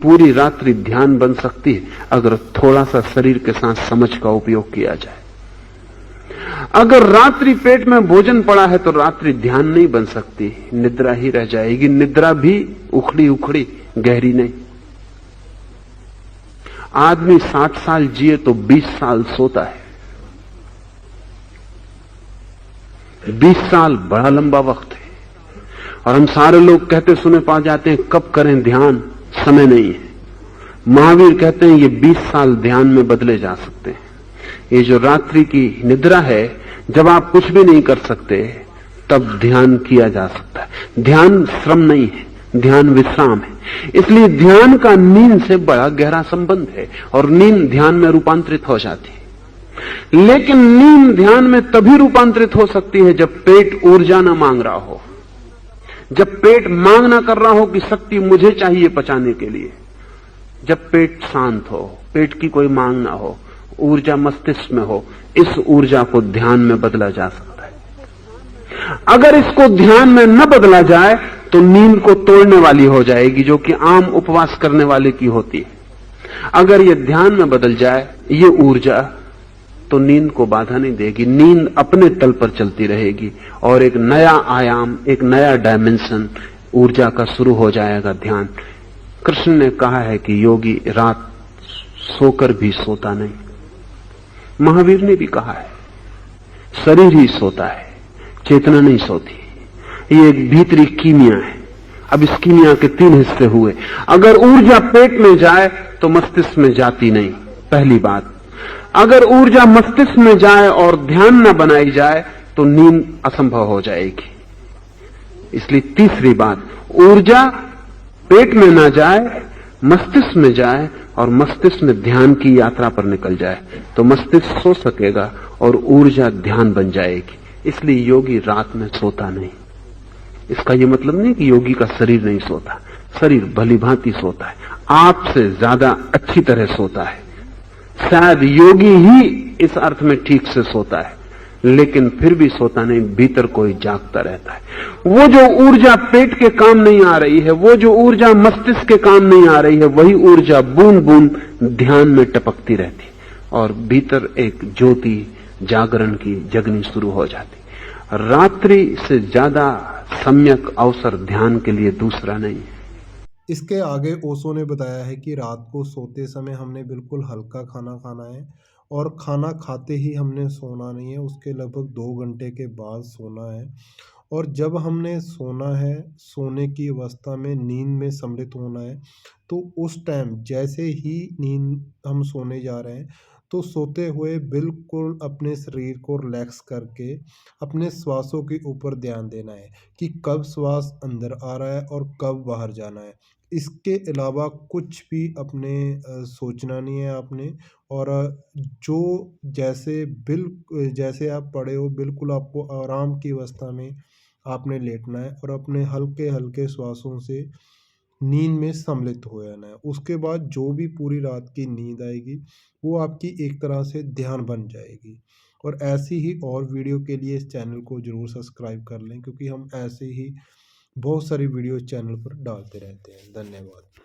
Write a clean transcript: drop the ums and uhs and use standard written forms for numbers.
पूरी रात्रि ध्यान बन सकती है अगर थोड़ा सा शरीर के साथ समझ का उपयोग किया जाए। अगर रात्रि पेट में भोजन पड़ा है तो रात्रि ध्यान नहीं बन सकती, निद्रा ही रह जाएगी। निद्रा भी उखड़ी उखड़ी, गहरी नहीं। आदमी 60 साल जिए तो 20 साल सोता है। 20 साल बड़ा लंबा वक्त है। और हम सारे लोग कहते सुने पा जाते हैं कब करें ध्यान, समय नहीं है। महावीर कहते हैं ये 20 साल ध्यान में बदले जा सकते हैं। ये जो रात्रि की निद्रा है, जब आप कुछ भी नहीं कर सकते तब ध्यान किया जा सकता है। ध्यान श्रम नहीं है, ध्यान विश्राम है। इसलिए ध्यान का नींद से बड़ा गहरा संबंध है और नींद ध्यान में रूपांतरित हो जाती है। लेकिन नींद ध्यान में तभी रूपांतरित हो सकती है जब पेट ऊर्जा न मांग रहा हो, जब पेट मांग ना कर रहा हो कि शक्ति मुझे चाहिए पचाने के लिए, जब पेट शांत हो, पेट की कोई मांग ना हो, ऊर्जा मस्तिष्क में हो। इस ऊर्जा को ध्यान में बदला जा सकता है। अगर इसको ध्यान में न बदला जाए तो नींद को तोड़ने वाली हो जाएगी, जो कि आम उपवास करने वाले की होती है। अगर ये ध्यान में बदल जाए ये ऊर्जा, तो नींद को बाधा नहीं देगी। नींद अपने तल पर चलती रहेगी और एक नया आयाम, एक नया डायमेंशन ऊर्जा का शुरू हो जाएगा ध्यान। कृष्ण ने कहा है कि योगी रात सोकर भी सोता नहीं। महावीर ने भी कहा है शरीर ही सोता है, चेतना नहीं सोती। ये एक भीतरी कीमिया है। अब इस कीमिया के 3 हिस्से हुए। अगर ऊर्जा पेट में जाए तो मस्तिष्क में जाती नहीं, पहली बात। अगर ऊर्जा मस्तिष्क में जाए और ध्यान न बनाई जाए तो नींद असंभव हो जाएगी। इसलिए तीसरी बात, ऊर्जा पेट में ना जाए, मस्तिष्क में जाए और मस्तिष्क में ध्यान की यात्रा पर निकल जाए तो मस्तिष्क सो सकेगा और ऊर्जा ध्यान बन जाएगी। इसलिए योगी रात में सोता नहीं। इसका यह मतलब नहीं कि योगी का शरीर नहीं सोता, शरीर भली भांति सोता है, आपसे ज्यादा अच्छी तरह सोता है। शायद योगी ही इस अर्थ में ठीक से सोता है, लेकिन फिर भी सोता नहीं, भीतर कोई जागता रहता है। वो जो ऊर्जा पेट के काम नहीं आ रही है, वो जो ऊर्जा मस्तिष्क के काम नहीं आ रही है, वही ऊर्जा बूंद बूंद ध्यान में टपकती रहती और भीतर एक ज्योति जागरण की जगनी शुरू हो जाती। रात्रि से ज्यादा सम्यक अवसर ध्यान के लिए दूसरा नहीं है। इसके आगे ओशो ने बताया है कि रात को सोते समय हमने बिल्कुल हल्का खाना खाना है और खाना खाते ही हमने सोना नहीं है, उसके लगभग 2 घंटे के बाद सोना है। और जब हमने सोना है, सोने की अवस्था में नींद में सम्मिलित होना है, तो उस टाइम जैसे ही नींद हम सोने जा रहे हैं तो सोते हुए बिल्कुल अपने शरीर को रिलैक्स करके अपने श्वासों के ऊपर ध्यान देना है कि कब श्वास अंदर आ रहा है और कब बाहर जाना है। इसके अलावा कुछ भी अपने सोचना नहीं है आपने। और जो जैसे आप पड़े हो बिल्कुल आपको आराम की अवस्था में आपने लेटना है और अपने हल्के हल्के श्वासों से नींद में सम्मिलित हो जाना है। उसके बाद जो भी पूरी रात की नींद आएगी वो आपकी एक तरह से ध्यान बन जाएगी। और ऐसी ही और वीडियो के लिए इस चैनल को ज़रूर सब्सक्राइब कर लें, क्योंकि हम ऐसे ही बहुत सारी वीडियो चैनल पर डालते रहते हैं। धन्यवाद।